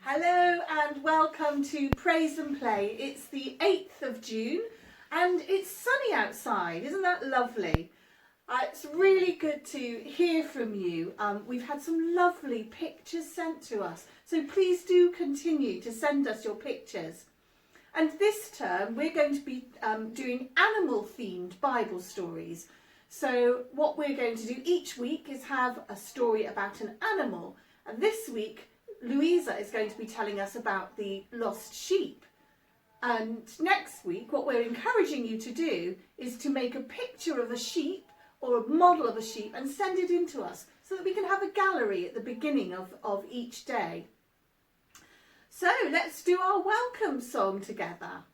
Hello and welcome to Praise and Play. It's the 8th of June and it's sunny outside. Isn't that lovely? It's really good to hear from you. We've had some lovely pictures sent to us, so please do continue to send us your pictures. And this term we're going to be doing animal themed Bible stories. So what we're going to do each week is have a story about an animal, and this week Louisa is going to be telling us about the lost sheep. And next week what we're encouraging you to do is to make a picture of a sheep or a model of a sheep and send it in to us so that we can have a gallery at the beginning of each day. So let's do our welcome song together.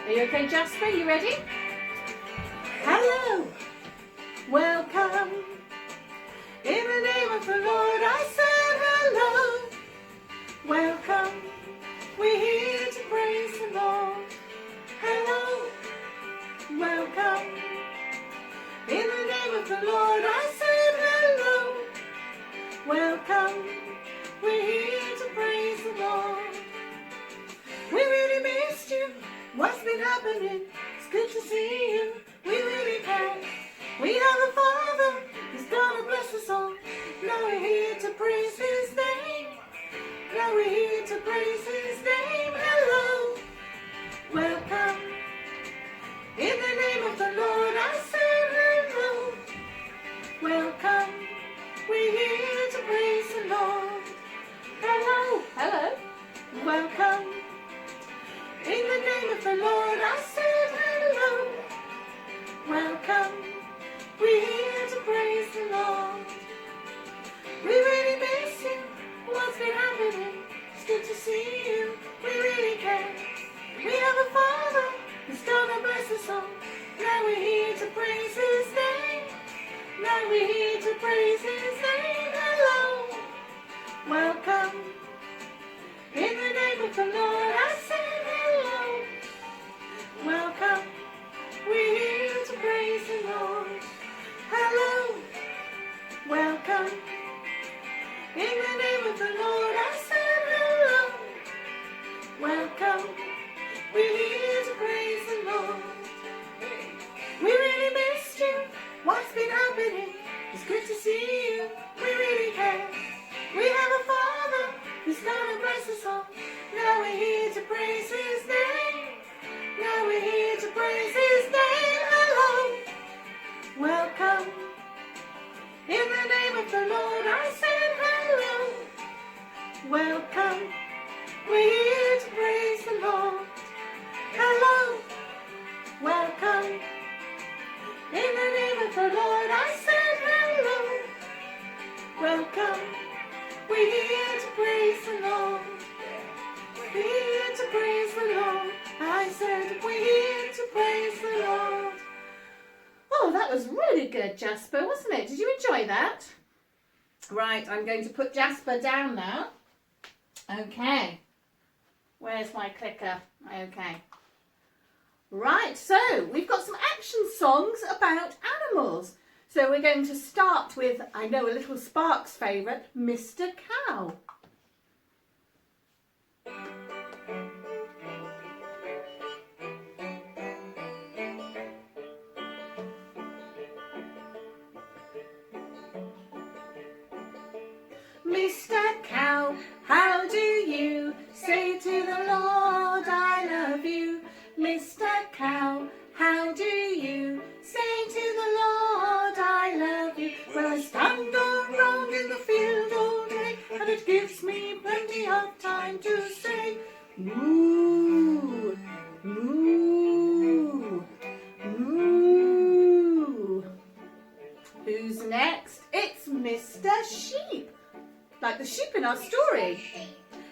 Are you okay, Jasper? You ready? Hello! Welcome! In the name of the Lord I said hello! Welcome! We're here to praise the Lord. Hello! Welcome! In the name of the Lord I said hello! Welcome! We're here to praise the Lord. We really missed you. What's been happening? It's good to see you. We really can. We have a Father who's gonna bless us all. Now we're here to praise His name. Now we're here to praise His name. Hello, welcome. In the name of the Lord I said hello. Welcome. We're here to praise the Lord. Hello, hello. Welcome. In the name of the Lord I said hello. Welcome. We're here to praise the Lord. We really miss you. What's been happening? It's good to see you. We really care. We have a Father who's gonna bless us all. Now we're here to praise His name. Now we're here to praise His name. Hello. Welcome. In the name of the Lord I said hello. Welcome. We're here to praise the Lord. Hello, welcome. In the name of the Lord I said hello. Welcome. We're here to praise the Lord. We really missed you. What's been happening? It's good to see you. We really care. We have a Father who's gonna bless us all. Now we're here to praise His name. Now we're here to praise His name. Hello. Welcome. In the name of the Lord I said hello. Welcome. We're here to praise the Lord. Hello. Welcome. In the name of the Lord I said hello. Welcome. We're here to praise the Lord. We're here to praise the Lord. I said we're here to praise the Lord. Oh, that was really good, Jasper, wasn't it? Did you enjoy that? Right, I'm going to put Jasper down now. Okay. Where's my clicker? Okay. Right, so we've got some action songs about animals. So we're going to start with, I know, a little Sparks favourite, Mr. Cow. Mr. Cow, how do you say to the Lord I love you? Mr. Cow, how do you say to the Lord I love you? Well, I stand around in the field all day, and it gives me plenty of time to say, moo, moo, moo. Who's next? It's Mr. Sheep. Like the sheep in our story.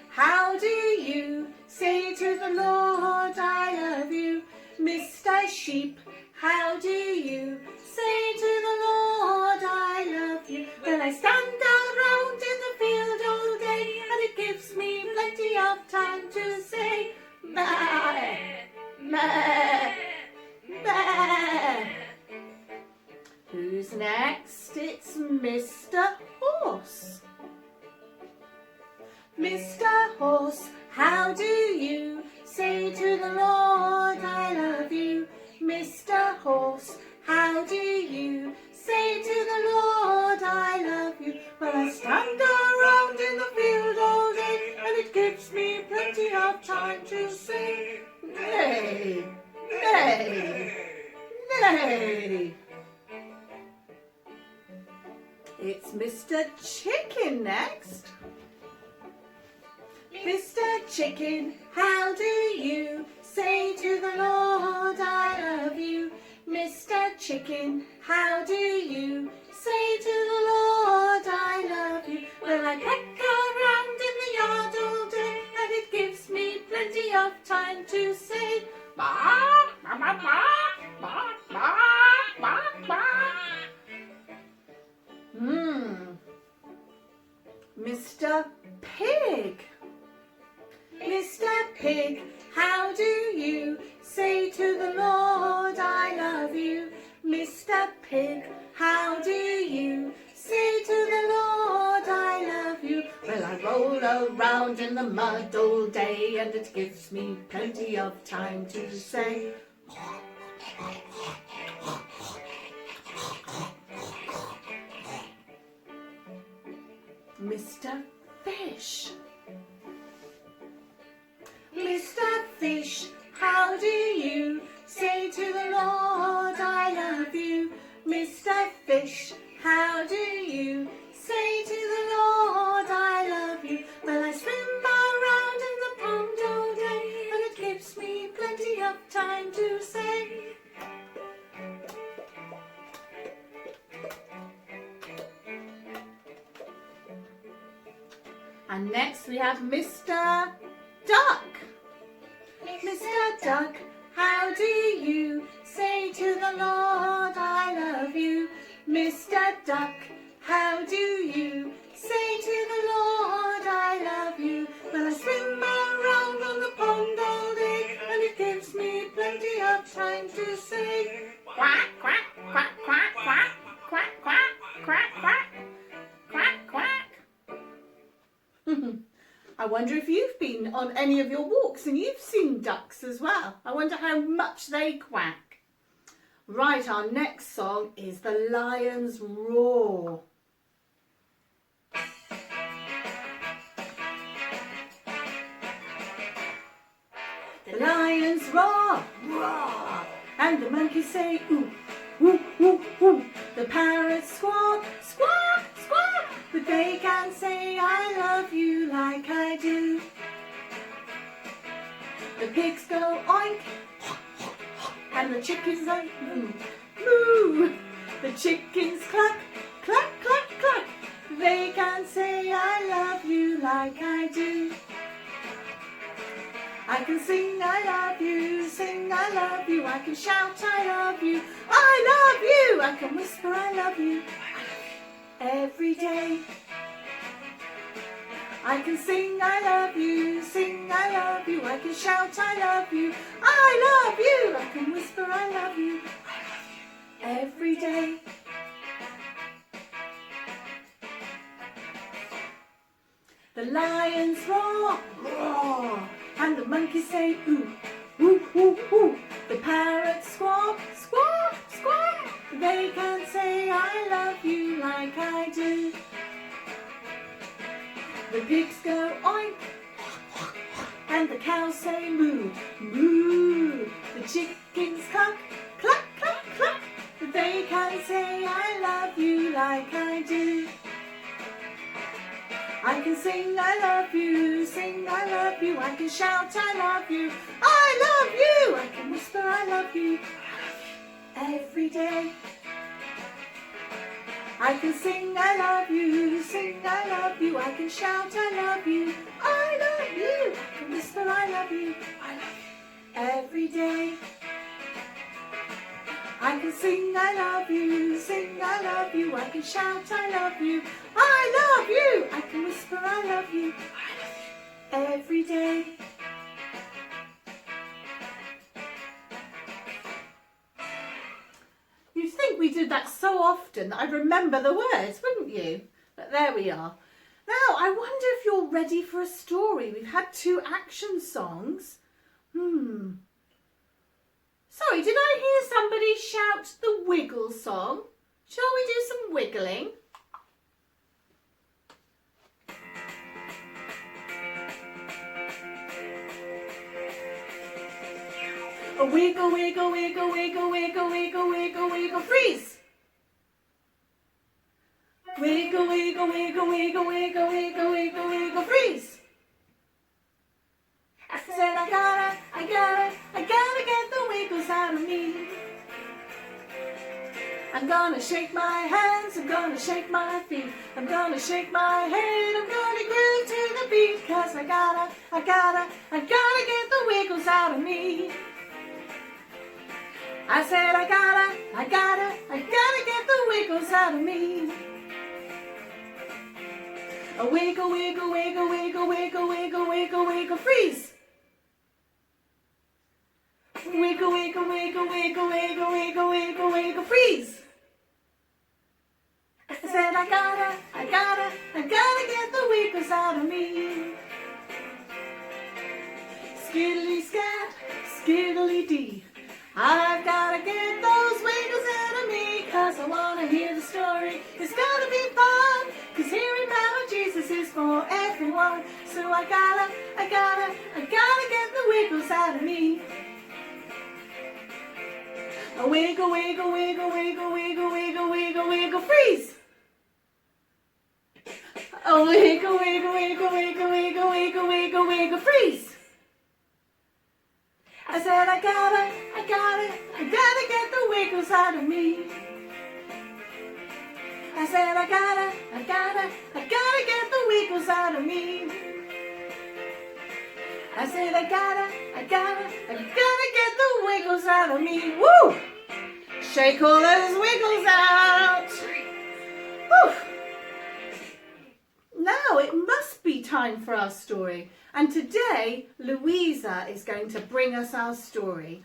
How do you say to the Lord I love you? Mr. Sheep, how do you say to the Lord I love you? Well, I stand around in the field all day, and it gives me plenty of time to say, meh, meh, meh. Who's Who's next? It's Mr. Horse. Mr. Horse, how do you say to the Lord, I love you? Mr. Horse, how do you say to the Lord, I love you? Well, I stand around in the field all day, and it gives me plenty of time to say, nay, nay, nay. It's Mr. Chicken next. Mr. Chicken, how do you say to the Lord, I love you? Mr. Chicken, how do you say to the Lord, I love you? Well, I peck around in the yard all day, and it gives me plenty of time to say, ba, ba, ba, ba, ba, ba, ba, ba. Mr. Pig. Mr. Pig, how do you say to the Lord, I love you? Mr. Pig, how do you say to the Lord, I love you? Well, I roll around in the mud all day, and it gives me plenty of time to say, Mr. Fish. Mr. Fish, how do you say to the Lord, I love you? Mr. Fish, how do you say to the Lord, I love you? Well, I swim around in the pond all day, and it gives me plenty of time to say, and next we have Mr. Duck. Mr. Duck, how do you say to the Lord, I love you? Mr. Duck, how do you say to the Lord, I love you? Well, I swim around on the pond all day, and it gives me plenty of time to say, quack, quack, quack, quack, quack, quack, quack, quack, quack, quack, quack. I wonder if you've been on any of your walks and you've seen ducks as well. I wonder how much they quack. Right, our next song is The Lion's Roar. The lions roar, roar, and the monkeys say ooh, ooh, ooh, ooh. The parrots squawk, squawk, squawk, but they can't say I love you like I do. The pigs go oink, and the chickens go moo, moo. The chickens cluck, cluck, cluck, cluck. They can't say I love you like I do. I can sing I love you, sing I love you. I can shout I love you, I love you. I can whisper I love you, every day. I can sing I love you, sing I love you. I can shout I love you, I love you. I can whisper I love you, every day. The lions roar, roar, and the monkeys say ooh, ooh, ooh, ooh. The parrots squawk, squawk, squawk. They can't say I love you like I do. The pigs go oink, and the cows say moo, moo. The chickens cluck, cluck, cluck, cluck. They can't say I love you like I do. I can sing I love you, sing I love you. I can shout I love you, I love you. I can whisper I love you, every day. I can sing I love you, sing I love you. I can shout I love you, I love you. I can whisper I love you, every day. I can sing I love you, sing I love you. I can shout I love you, I love you. I can whisper I love you, every day. You'd think we did that so often that I'd remember the words, wouldn't you? But there we are. Now, I wonder if you're ready for a story. We've had 2 action songs. Sorry, did I hear somebody shout the wiggle song? Shall we do some wiggling? A wiggle, wiggle, wiggle, wiggle, wiggle, wiggle, wiggle, wiggle, freeze! Wiggle, wiggle, wiggle, wiggle, wiggle, wiggle, wiggle, wiggle, freeze! I said I gotta get the wiggles out of me. I'm gonna shake my hands, I'm gonna shake my feet, I'm gonna shake my head, I'm gonna groove to the beat, 'cause I gotta get the wiggles out of me. I said I gotta get the wiggles out of me. A wiggle, wiggle, wiggle, wiggle, wiggle, wiggle, wiggle, wiggle, freeze. Wiggle, wiggle, wiggle, wiggle, wiggle, wiggle, wiggle, wiggle, freeze. I said I gotta get the wiggles out of me. Skiddly scat, skiddly dee. I've gotta get those wiggles out of me, 'cause I wanna hear the story. It's gonna be fun, 'cause hearing about Jesus is for everyone. So I gotta get the wiggles out of me. A wiggle, wiggle, wiggle, wiggle, wiggle, wiggle, wiggle, wiggle, freeze. A wiggle, wiggle, wiggle, wiggle, wiggle, wiggle, wiggle, wiggle, freeze. I said I gotta get the wiggles out of me. I said I gotta get the wiggles out of me. I said I gotta get the wiggles out of me. Woo! Shake all those wiggles out. Woo! Now it must be time for our story. And today, Louisa is going to bring us our story.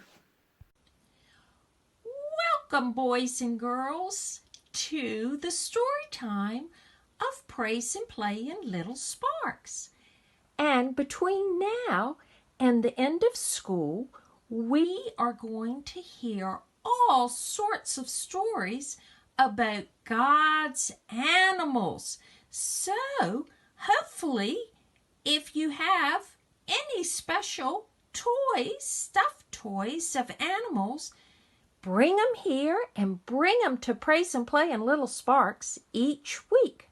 Welcome, boys and girls, to the story time of Praise and Play in Little Sparks. And between now and the end of school, we are going to hear all sorts of stories about God's animals. So, hopefully, if you have any special toys, stuffed toys of animals, bring them here and bring them to Praise and Play in Little Sparks each week.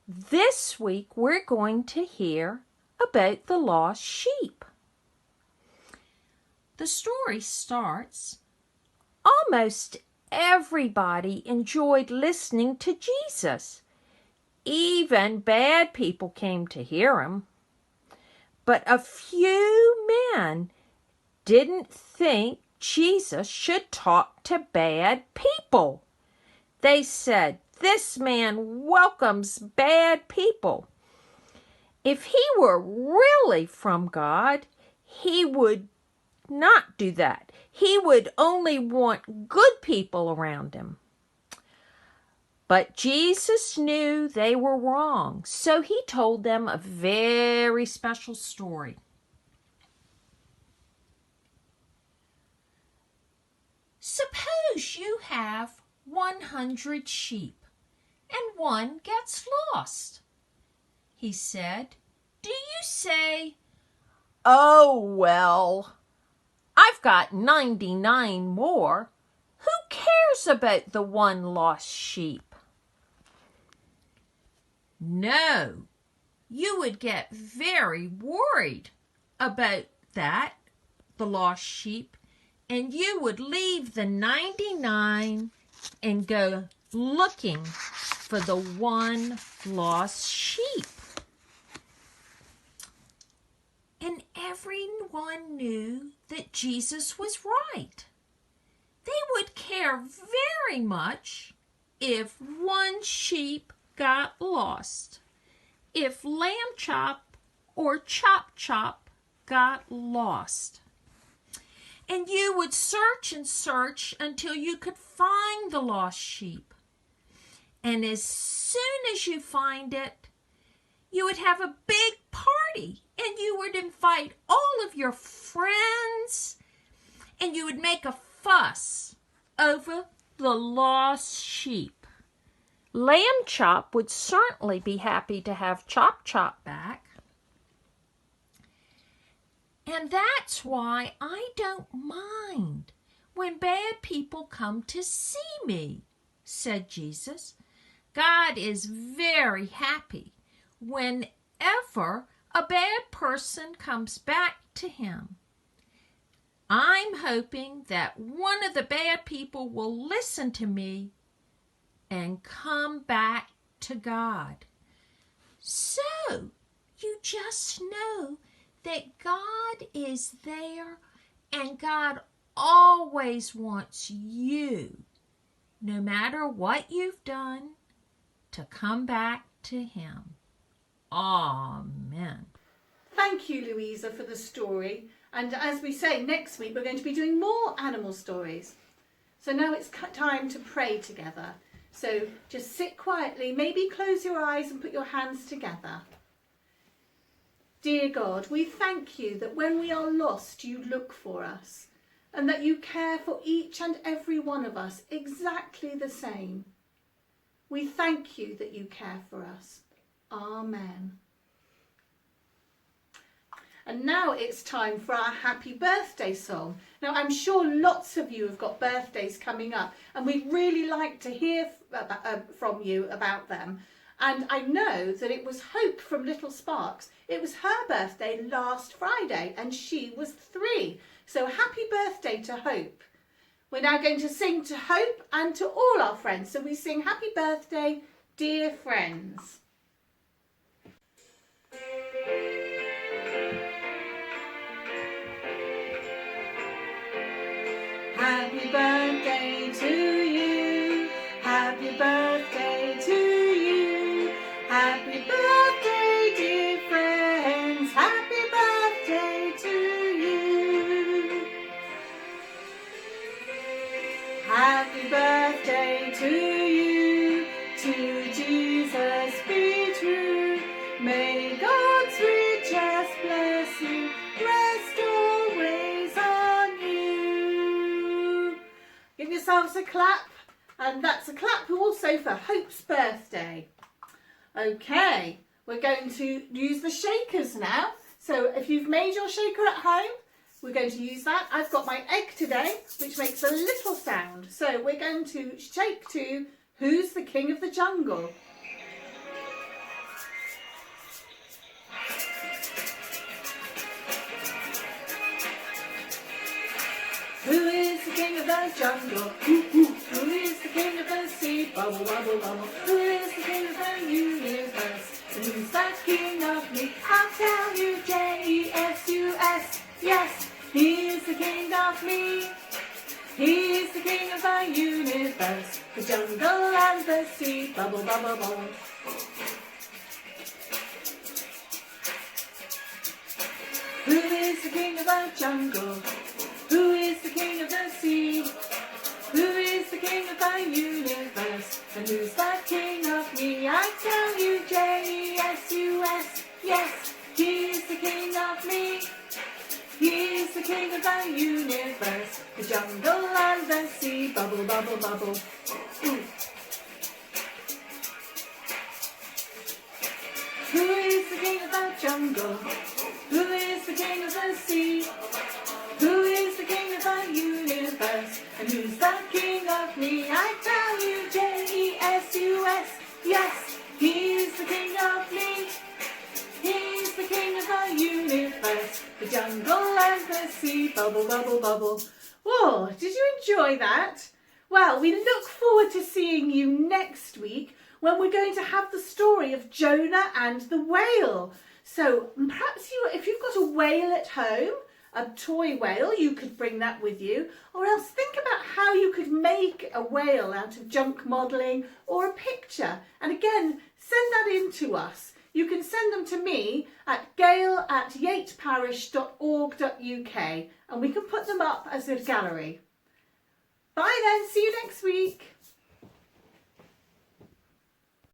This week, we're going to hear about the lost sheep. The story starts, almost everybody enjoyed listening to Jesus. Even bad people came to hear him. But a few men didn't think Jesus should talk to bad people. They said, "This man welcomes bad people. If he were really from God, he would not do that. He would only want good people around him." But Jesus knew they were wrong, so he told them a very special story. Suppose you have 100 sheep and one gets lost. He said, "Do you say, 'Oh, well, I've got 99 more. Who cares about the one lost sheep?' No, you would get very worried about that, the lost sheep, and you would leave the 99 and go looking for the one lost sheep." And everyone knew that Jesus was right. They would care very much if one sheep got lost, if Lamb Chop or Chop Chop got lost. And you would search and search until you could find the lost sheep. And as soon as you find it, you would have a big party, and you would invite all of your friends, and you would make a fuss over the lost sheep. Lamb Chop would certainly be happy to have Chop Chop back. And that's why I don't mind when bad people come to see me, said Jesus. God is very happy whenever a bad person comes back to him. I'm hoping that one of the bad people will listen to me and come back to God. So you just know that God is there, and God always wants you, no matter what you've done, to come back to him. Amen. Thank you, Louisa, for the story. And as we say, next week we're going to be doing more animal stories. So now it's time to pray together. So just sit quietly, maybe close your eyes and put your hands together. Dear God, we thank you that when we are lost, you look for us, and that you care for each and every one of us exactly the same. We thank you that you care for us. Amen. And now it's time for our happy birthday song. Now, I'm sure lots of you have got birthdays coming up, and we'd really like to hear from you about them. And I know that it was Hope from Little Sparks. It was her birthday last Friday, and she was 3. So happy birthday to Hope. We're now going to sing to Hope and to all our friends. So we sing happy birthday, dear friends. Happy birthday to you. Happy birthday to you. Happy birthday, dear friends. Happy birthday to you. Happy birthday to you. To Jesus be true. May God's richest blessing rest always on you. Give yourselves a clap, and that's a clap also for Hope's birthday. Okay, we're going to use the shakers now. So if you've made your shaker at home, we're going to use that. I've got my egg today, which makes a little sound. So we're going to shake to Who's the King of the Jungle? Who is the king of the jungle? Who is the king of the sea? Bubble, bubble, bubble. Who is the king of the universe? And who's the king of me? I'll tell you, J-E-S-U-S. Yes, he is the king of me. He is the king of the universe, the jungle and the sea. Bubble, bubble, bubble. Who is the king of the jungle? Who is the king of the sea? Who is the king of the universe? And who's the king of me? I tell you, J-E-S-U-S. Yes, he is the king of me. He is the king of the universe, the jungle and the sea. Bubble, bubble, bubble. Ooh. Who is the king of the jungle? Who is the king of the sea? Who is the king of the universe? And who's the king of me? I tell you, J-E-S-U-S. Yes, he is the king of me. He's the king of the universe, the jungle and the sea. Bubble, bubble, bubble. Whoa, did you enjoy that? Well, we look forward to seeing you next week when we're going to have the story of Jonah and the whale. So perhaps if you've got a whale at home, a toy whale, you could bring that with you, or else think about how you could make a whale out of junk modelling or a picture. And again, send that in to us. you can send them to me at gail@yateparish.org.uk and we can put them up as a gallery. Bye then, see you next week.